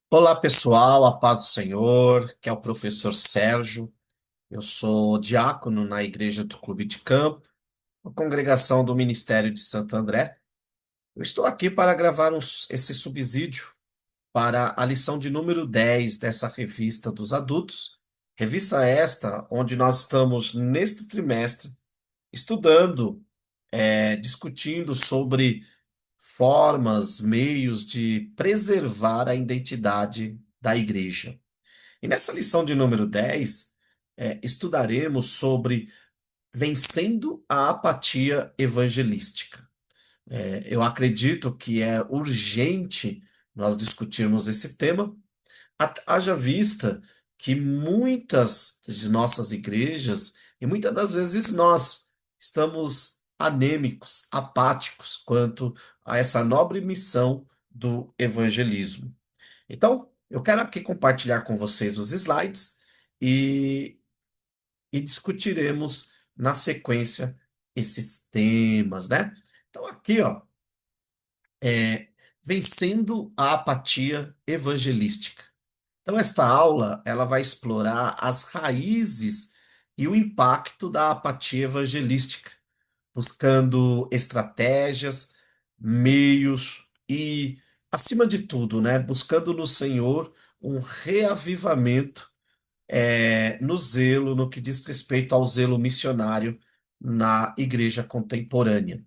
Olá, pessoal, a paz do Senhor, que é o professor Sérgio. Eu sou diácono na Igreja do Clube de Campo, uma congregação do Ministério de Santo André. Eu estou aqui para gravar esse subsídio para a lição de número 10 dessa revista dos adultos. Revista esta, onde nós estamos neste trimestre estudando, discutindo sobre formas, meios de preservar a identidade da igreja. E nessa lição de número 10, estudaremos sobre vencendo a apatia evangelística. Eu acredito que é urgente nós discutirmos esse tema, haja vista que muitas de nossas igrejas, e muitas das vezes nós, estamos anêmicos, apáticos quanto a essa nobre missão do evangelismo. Então, eu quero aqui compartilhar com vocês os slides e, e discutiremos na sequência esses temas, né? Então, aqui, ó, é vencendo a apatia evangelística. Então, esta aula, ela vai explorar as raízes e o impacto da apatia evangelística, buscando estratégias, meios e, acima de tudo, né, buscando no Senhor um reavivamento, no zelo, no que diz respeito ao zelo missionário na igreja contemporânea.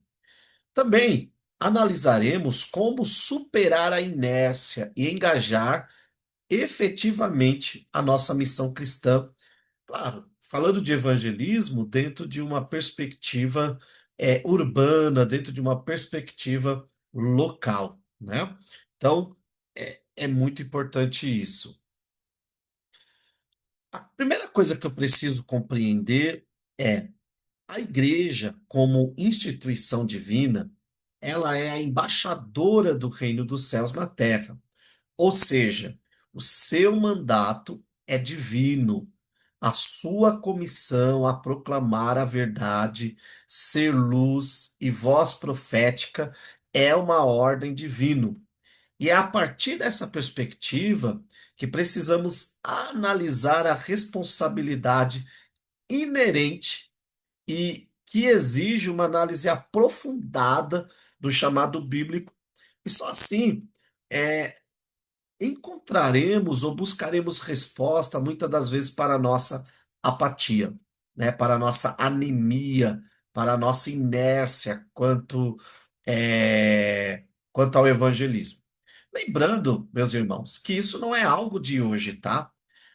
Também analisaremos como superar a inércia e engajar efetivamente a nossa missão cristã. Claro, falando de evangelismo dentro de uma perspectiva urbana, dentro de uma perspectiva local, né? Então, é muito importante isso. A primeira coisa que eu preciso compreender é a igreja, como instituição divina, ela é a embaixadora do reino dos céus na terra. Ou seja, o seu mandato é divino. A sua comissão a proclamar a verdade, ser luz e voz profética é uma ordem divina. E é a partir dessa perspectiva que precisamos analisar a responsabilidade inerente e que exige uma análise aprofundada do chamado bíblico. E só assim é, encontraremos ou buscaremos resposta muitas das vezes para a nossa apatia, né? Para a nossa anemia, para a nossa inércia quanto ao evangelismo. Lembrando, meus irmãos, que isso não é algo de hoje, tá?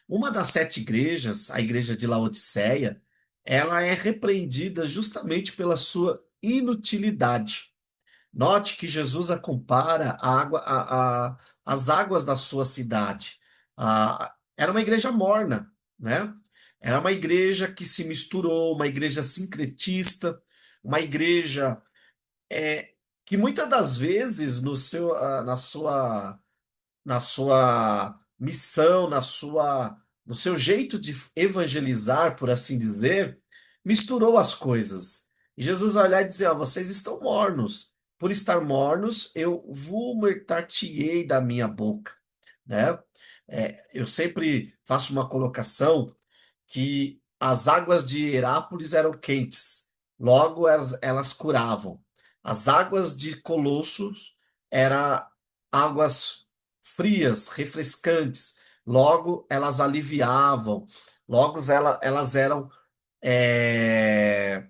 Uma das sete igrejas, a igreja de Laodiceia, ela é repreendida justamente pela sua inutilidade. Note que Jesus a compara as águas da sua cidade. Era uma igreja morna, né? Era uma igreja que se misturou, uma igreja sincretista, uma igreja é, que muitas das vezes na sua missão, no seu jeito de evangelizar, por assim dizer, misturou as coisas. E Jesus vai olhar e dizer: ó, vocês estão mornos. Por estar mornos, eu vomitar-te-ei da minha boca, né? Eu sempre faço uma colocação que as águas de Herápolis eram quentes, logo elas curavam. As águas de Colossos eram águas frias, refrescantes, logo elas aliviavam, logo elas eram, é,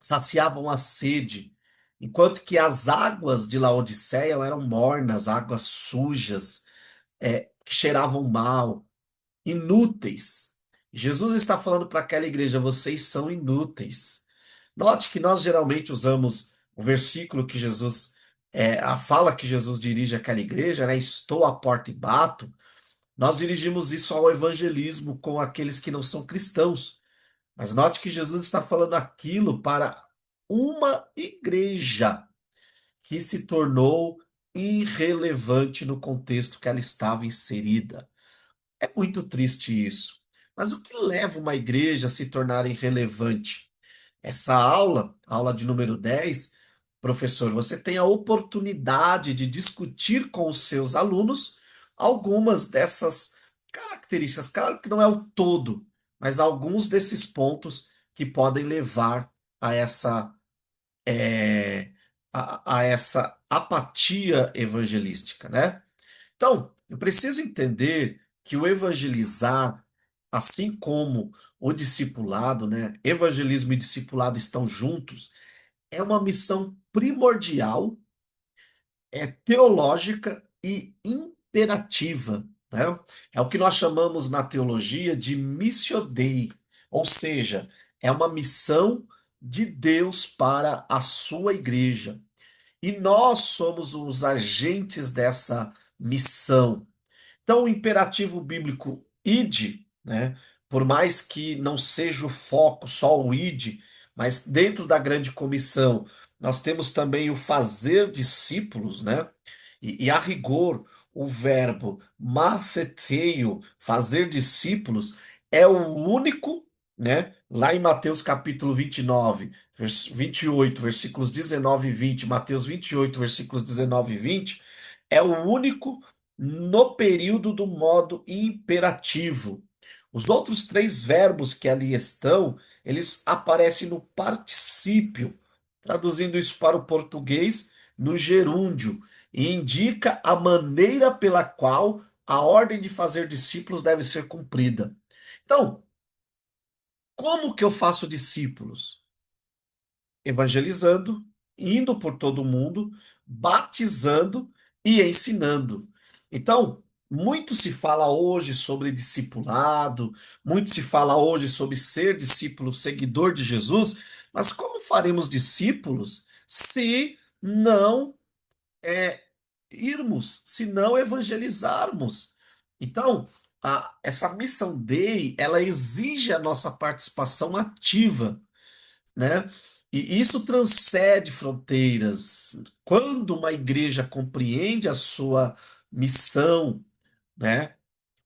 saciavam a sede. Enquanto que as águas de Laodiceia eram mornas, águas sujas, que cheiravam mal, inúteis. Jesus está falando para aquela igreja: vocês são inúteis. Note que nós geralmente usamos o versículo que Jesus, a fala que Jesus dirige àquela igreja, né? Estou à porta e bato. Nós dirigimos isso ao evangelismo com aqueles que não são cristãos. Mas note que Jesus está falando aquilo para uma igreja que se tornou irrelevante no contexto que ela estava inserida. É muito triste isso. Mas o que leva uma igreja a se tornar irrelevante? Essa aula, aula de número 10, professor, você tem a oportunidade de discutir com os seus alunos algumas dessas características. Claro que não é o todo, mas alguns desses pontos que podem levar a é, a essa apatia evangelística, né? Então, eu preciso entender que o evangelizar, assim como o discipulado, né? Evangelismo e discipulado estão juntos, é uma missão primordial, é teológica e imperativa, né? É o que nós chamamos na teologia de missio Dei, ou seja, é uma missão de Deus para a sua igreja. E nós somos os agentes dessa missão. Então, o imperativo bíblico id, né, por mais que não seja o foco só o id, mas dentro da grande comissão, nós temos também o fazer discípulos, né? E a rigor, o verbo mafeteio, fazer discípulos, é o único, né? Lá em Mateus capítulo 29, 28, versículos 19 e 20, Mateus 28, versículos 19 e 20, é o único no período do modo imperativo. Os outros três verbos que ali estão, eles aparecem no particípio, traduzindo isso para o português, no gerúndio, e indica a maneira pela qual a ordem de fazer discípulos deve ser cumprida. Então, como que eu faço discípulos? Evangelizando, indo por todo mundo, batizando e ensinando. Então, muito se fala hoje sobre discipulado, muito se fala hoje sobre ser discípulo, seguidor de Jesus, mas como faremos discípulos se não é, irmos, se não evangelizarmos? Então, essa missão Dei, ela exige a nossa participação ativa, né? E isso transcende fronteiras. Quando uma igreja compreende a sua missão, né?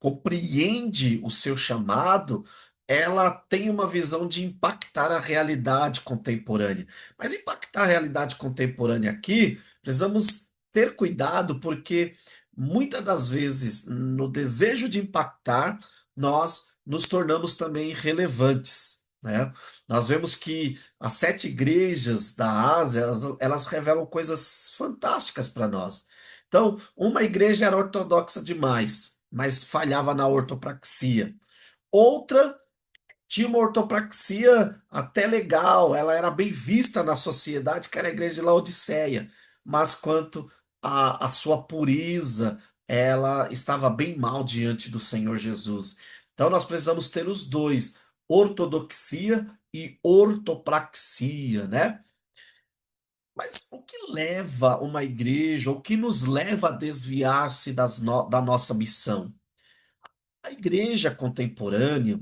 Compreende o seu chamado, ela tem uma visão de impactar a realidade contemporânea. Mas impactar a realidade contemporânea aqui, precisamos ter cuidado, porque muitas das vezes, no desejo de impactar, nós nos tornamos também relevantes, né? Nós vemos que as sete igrejas da Ásia, elas revelam coisas fantásticas para nós. Então, uma igreja era ortodoxa demais, mas falhava na ortopraxia. Outra tinha uma ortopraxia até legal, ela era bem vista na sociedade, que era a igreja de Laodiceia, mas quanto à sua pureza, ela estava bem mal diante do Senhor Jesus. Então, nós precisamos ter os dois, ortodoxia e ortopraxia, né? Mas o que leva uma igreja, o que nos leva a desviar-se da nossa missão? A igreja contemporânea,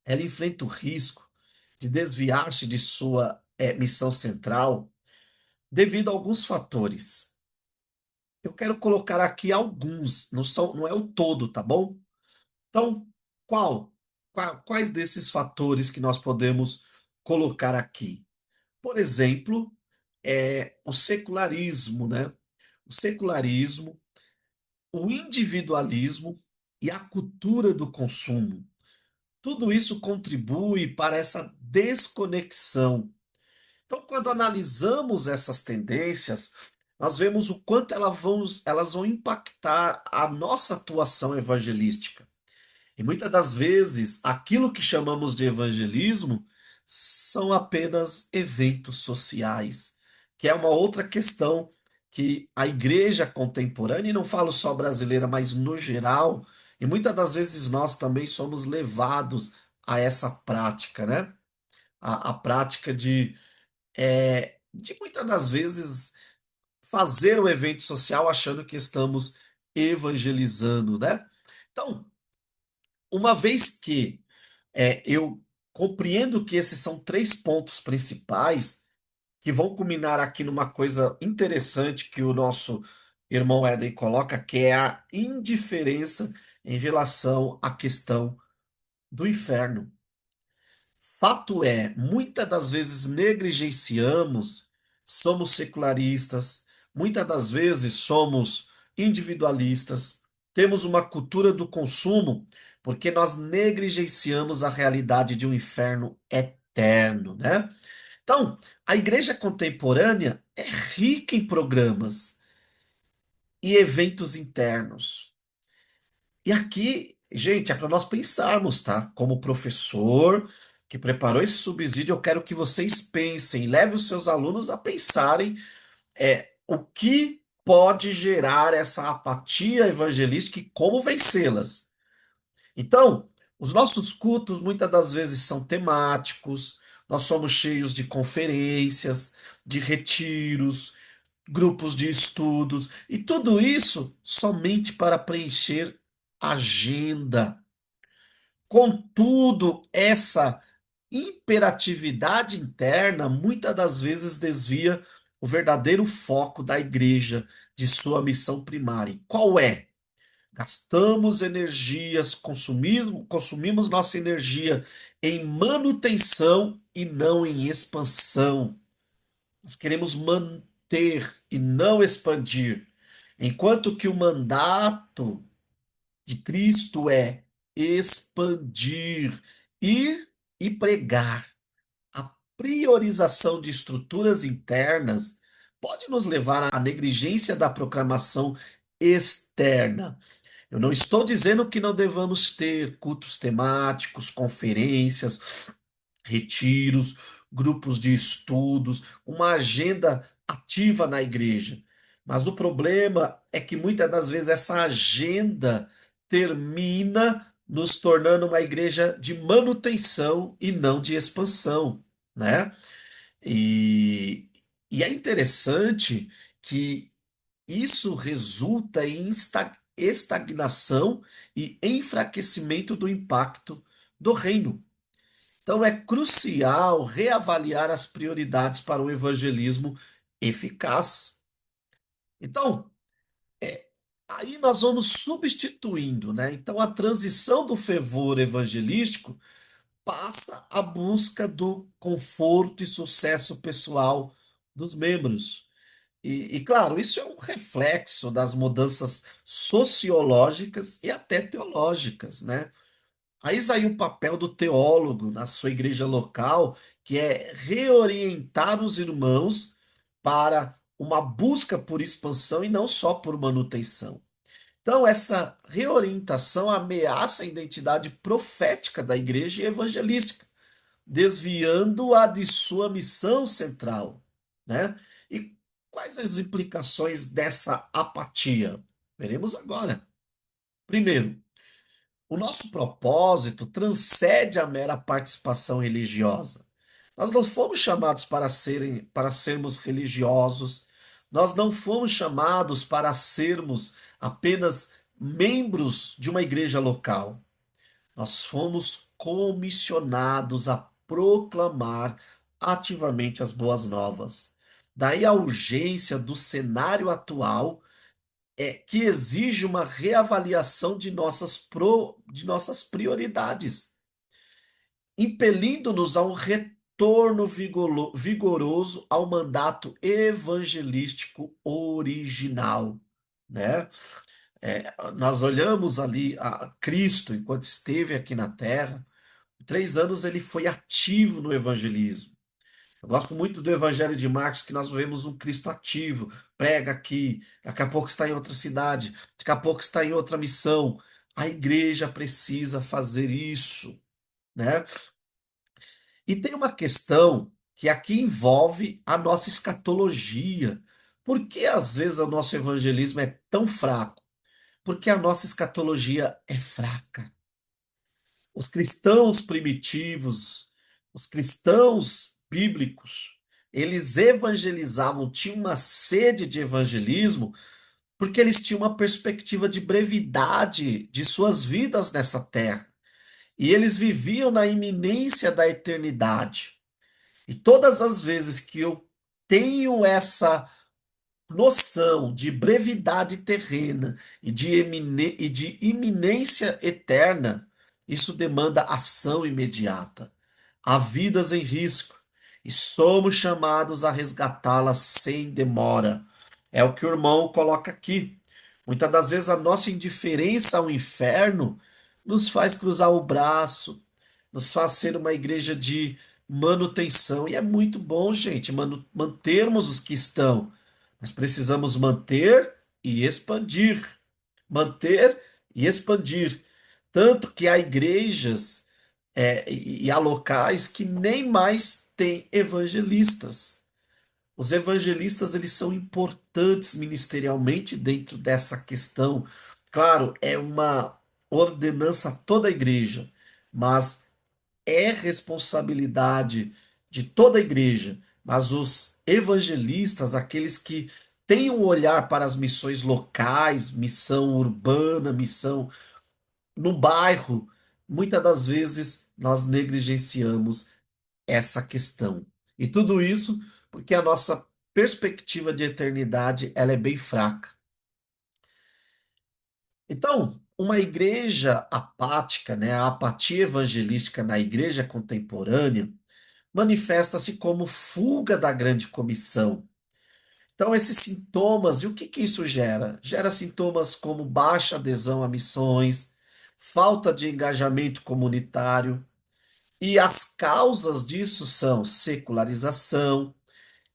ela enfrenta o risco de desviar-se de sua missão central devido a alguns fatores. Eu quero colocar aqui alguns, não é o todo, tá bom? Então, qual, quais desses fatores que nós podemos colocar aqui? Por exemplo, o secularismo, né? O secularismo, o individualismo e a cultura do consumo. Tudo isso contribui para essa desconexão. Então, quando analisamos essas tendências, nós vemos o quanto elas vão impactar a nossa atuação evangelística. E muitas das vezes, aquilo que chamamos de evangelismo são apenas eventos sociais, que é uma outra questão que a igreja contemporânea, e não falo só brasileira, mas no geral, e muitas das vezes nós também somos levados a essa prática, né? A prática de muitas das vezes fazer o evento social achando que estamos evangelizando, né? Então, uma vez que eu compreendo que esses são três pontos principais que vão culminar aqui numa coisa interessante que o nosso irmão Éden coloca, que é a indiferença em relação à questão do inferno. Fato é, muitas das vezes negligenciamos, somos secularistas, muitas das vezes somos individualistas, Temos uma cultura do consumo porque nós negligenciamos a realidade de um inferno eterno, né? Então, a igreja contemporânea é rica em programas e eventos internos. E aqui, gente, é para nós pensarmos, tá? Como professor que preparou esse subsídio, eu quero que vocês pensem, leve os seus alunos a pensarem o que pode gerar essa apatia evangelística e como vencê-las. Então, os nossos cultos muitas das vezes são temáticos, nós somos cheios de conferências, de retiros, grupos de estudos, e tudo isso somente para preencher agenda. Contudo, essa imperatividade interna muitas das vezes desvia o verdadeiro foco da igreja de sua missão primária. E qual é? Gastamos energias, consumimos nossa energia em manutenção e não em expansão. Nós queremos manter e não expandir. Enquanto que o mandato de Cristo é expandir, ir e pregar. A priorização de estruturas internas pode nos levar à negligência da proclamação externa. Eu não estou dizendo que não devamos ter cultos temáticos, conferências, retiros, grupos de estudos, uma agenda ativa na igreja. Mas o problema é que muitas das vezes essa agenda termina nos tornando uma igreja de manutenção e não de expansão, né? E, e é interessante que isso resulta em estagnação e enfraquecimento do impacto do reino. Então, é crucial reavaliar as prioridades para um evangelismo eficaz. Então, aí nós vamos substituindo, né? Então, a transição do fervor evangelístico passa à busca do conforto e sucesso pessoal dos membros. Claro, isso é um reflexo das mudanças sociológicas e até teológicas, né? Aí aí o papel do teólogo na sua igreja local, que é reorientar os irmãos para uma busca por expansão e não só por manutenção. Então, essa reorientação ameaça a identidade profética da igreja e evangelística, desviando-a de sua missão central, né? E quais as implicações dessa apatia? Veremos agora. Primeiro, o nosso propósito transcende a mera participação religiosa. Nós não fomos chamados para sermos religiosos. Nós não fomos chamados para sermos apenas membros de uma igreja local. Nós fomos comissionados a proclamar ativamente as boas novas. Daí a urgência do cenário atual que exige uma reavaliação de nossas prioridades, impelindo-nos a um retorno vigoroso ao mandato evangelístico original, né? Nós olhamos ali a Cristo enquanto esteve aqui na Terra. 3 anos ele foi ativo no evangelismo. Eu gosto muito do Evangelho de Marcos, que nós vemos um Cristo ativo, prega aqui, daqui a pouco está em outra cidade, daqui a pouco está em outra missão. A igreja precisa fazer isso, né? E tem uma questão que aqui envolve a nossa escatologia. Por que às vezes o nosso evangelismo é tão fraco? Porque a nossa escatologia é fraca. Os cristãos primitivos, os cristãos bíblicos, eles evangelizavam, tinham uma sede de evangelismo, porque eles tinham uma perspectiva de brevidade de suas vidas nessa terra. E eles viviam na iminência da eternidade. E todas as vezes que eu tenho essa noção de brevidade terrena e de iminência eterna, isso demanda ação imediata. Há vidas em risco e somos chamados a resgatá-las sem demora. É o que o irmão coloca aqui. Muitas das vezes a nossa indiferença ao inferno nos faz cruzar o braço, nos faz ser uma igreja de manutenção. E é muito bom, gente, mantermos os que estão, mas precisamos manter e expandir. Manter e expandir. Tanto que há igrejas e há locais que nem mais têm evangelistas. Os evangelistas, eles são importantes ministerialmente dentro dessa questão. Claro, é uma ordenança a toda a igreja, mas é responsabilidade de toda a igreja. Mas os evangelistas, aqueles que têm um olhar para as missões locais, missão urbana, missão no bairro, muitas das vezes nós negligenciamos essa questão. E tudo isso porque a nossa perspectiva de eternidade ela é bem fraca. Então, uma igreja apática, né, a apatia evangelística na igreja contemporânea manifesta-se como fuga da grande comissão. Então, esses sintomas, e o que que isso gera? Gera sintomas como baixa adesão a missões, falta de engajamento comunitário, e as causas disso são secularização,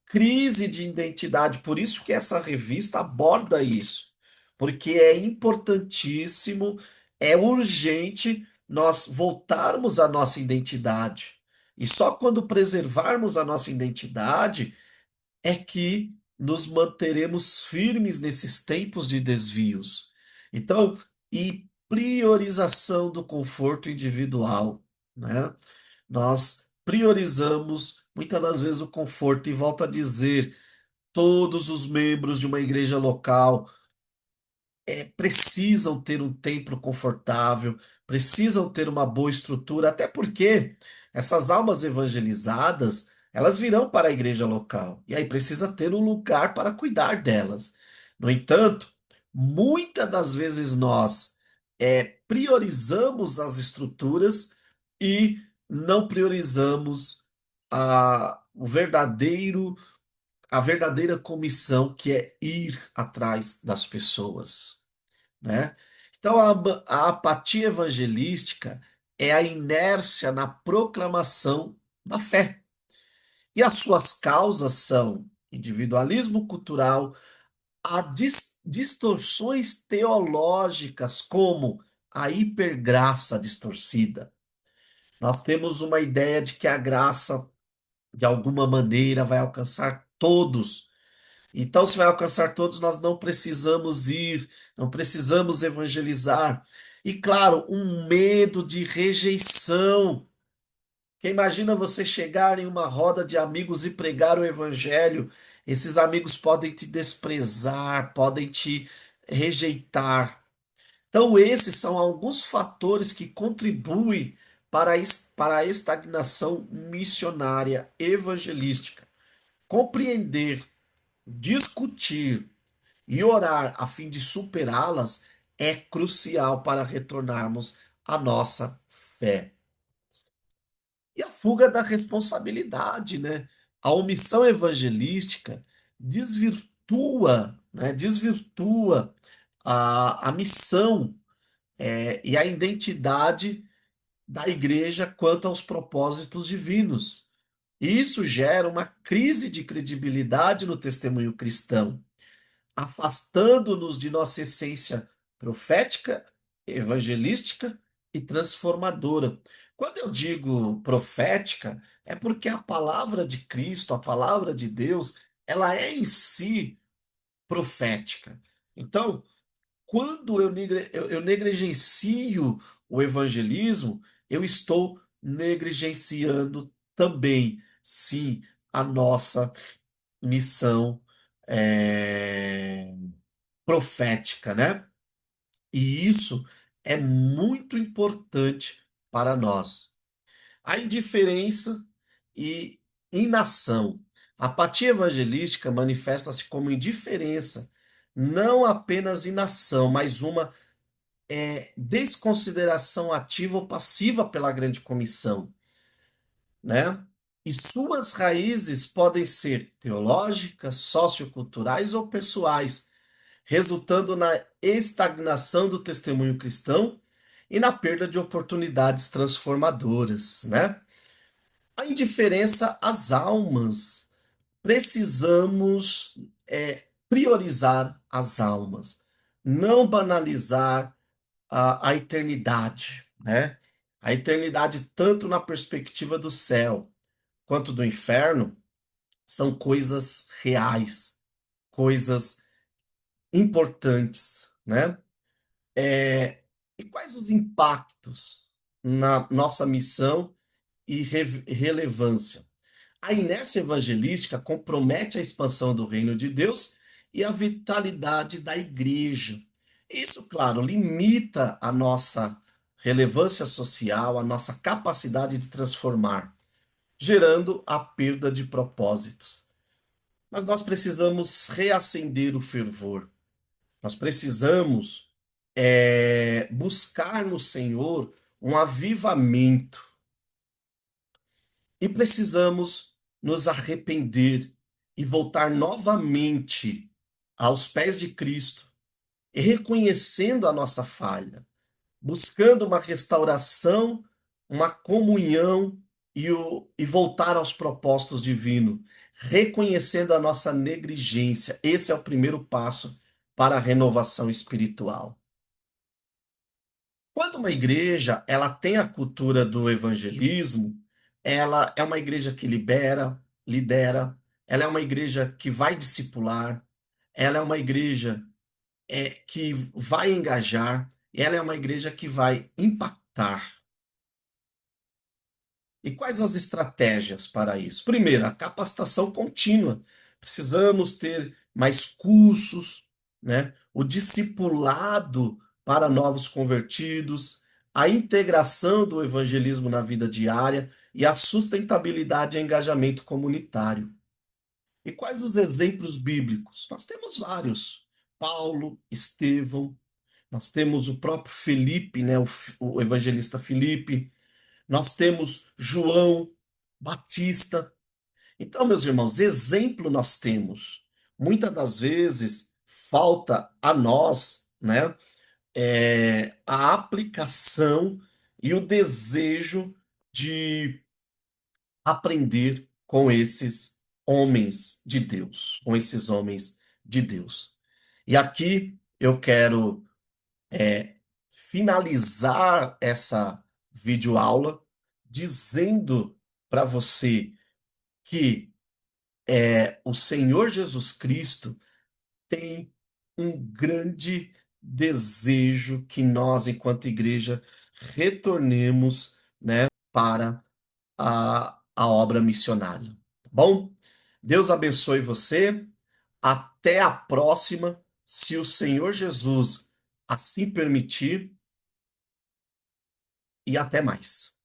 crise de identidade. Por isso que essa revista aborda isso, porque é importantíssimo, é urgente nós voltarmos à nossa identidade. E só quando preservarmos a nossa identidade é que nos manteremos firmes nesses tempos de desvios. Então, e priorização do conforto individual, né? Nós priorizamos muitas das vezes o conforto, e volto a dizer, todos os membros de uma igreja local precisam ter um templo confortável, precisam ter uma boa estrutura, até porque essas almas evangelizadas, elas virão para a igreja local, e aí precisa ter um lugar para cuidar delas. No entanto, muitas das vezes nós priorizamos as estruturas e não priorizamos a verdadeira comissão, que é ir atrás das pessoas, né? Então, a apatia evangelística é a inércia na proclamação da fé. E as suas causas são individualismo cultural, distorções teológicas, como a hipergraça distorcida. Nós temos uma ideia de que a graça, de alguma maneira, vai alcançar todos. Então, se vai alcançar todos, nós não precisamos ir, não precisamos evangelizar. E claro, um medo de rejeição. Porque imagina você chegar em uma roda de amigos e pregar o evangelho. Esses amigos podem te desprezar, podem te rejeitar. Então, esses são alguns fatores que contribuem para a estagnação missionária evangelística. Compreender, discutir e orar a fim de superá-las é crucial para retornarmos à nossa fé. E a fuga da responsabilidade, né? A omissão evangelística desvirtua, né? Desvirtua a missão e a identidade da igreja quanto aos propósitos divinos. Isso gera uma crise de credibilidade no testemunho cristão, afastando-nos de nossa essência profética, evangelística e transformadora. Quando eu digo profética, é porque a palavra de Cristo, a palavra de Deus, ela é em si profética. Então, quando eu negligencio o evangelismo, eu estou negligenciando também, sim, a nossa missão eh, profética, né? E isso é muito importante para nós. A indiferença e inação. A apatia evangelística manifesta-se como indiferença, não apenas inação, mas uma desconsideração ativa ou passiva pela grande comissão, né? E suas raízes podem ser teológicas, socioculturais ou pessoais. resultando na estagnação do testemunho cristão e na perda de oportunidades transformadoras, né? A indiferença às almas. Precisamos priorizar as almas, não banalizar a eternidade, né? A eternidade, tanto na perspectiva do céu quanto do inferno, são coisas reais, coisas importantes, né? E quais os impactos na nossa missão e relevância? A inércia evangelística compromete a expansão do reino de Deus e a vitalidade da igreja. Isso, claro, limita a nossa relevância social, a nossa capacidade de transformar, gerando a perda de propósitos. Mas nós precisamos reacender o fervor. Nós precisamos buscar no Senhor um avivamento e precisamos nos arrepender e voltar novamente aos pés de Cristo, reconhecendo a nossa falha, buscando uma restauração, uma comunhão e voltar aos propósitos divinos, reconhecendo a nossa negligência. Esse é o primeiro passo para a renovação espiritual. Quando uma igreja ela tem a cultura do evangelismo, ela é uma igreja que lidera, ela é uma igreja que vai discipular, ela é uma igreja que vai engajar, e ela é uma igreja que vai impactar. E quais as estratégias para isso? Primeiro, a capacitação contínua. Precisamos ter mais cursos, né? O discipulado para novos convertidos, a integração do evangelismo na vida diária e a sustentabilidade e engajamento comunitário. E quais os exemplos bíblicos? Nós temos vários. Paulo, Estevão, nós temos o próprio Felipe, né? O evangelista Felipe, nós temos João Batista. Então, meus irmãos, exemplo nós temos. Muitas das vezes falta a nós, né, a aplicação e o desejo de aprender com esses homens de Deus, com esses homens de Deus. E aqui eu quero finalizar essa videoaula dizendo para você que o Senhor Jesus Cristo tem um grande desejo que nós, enquanto igreja, retornemos, né, para a obra missionária. Tá bom? Deus abençoe você. Até a próxima, se o Senhor Jesus assim permitir, e até mais.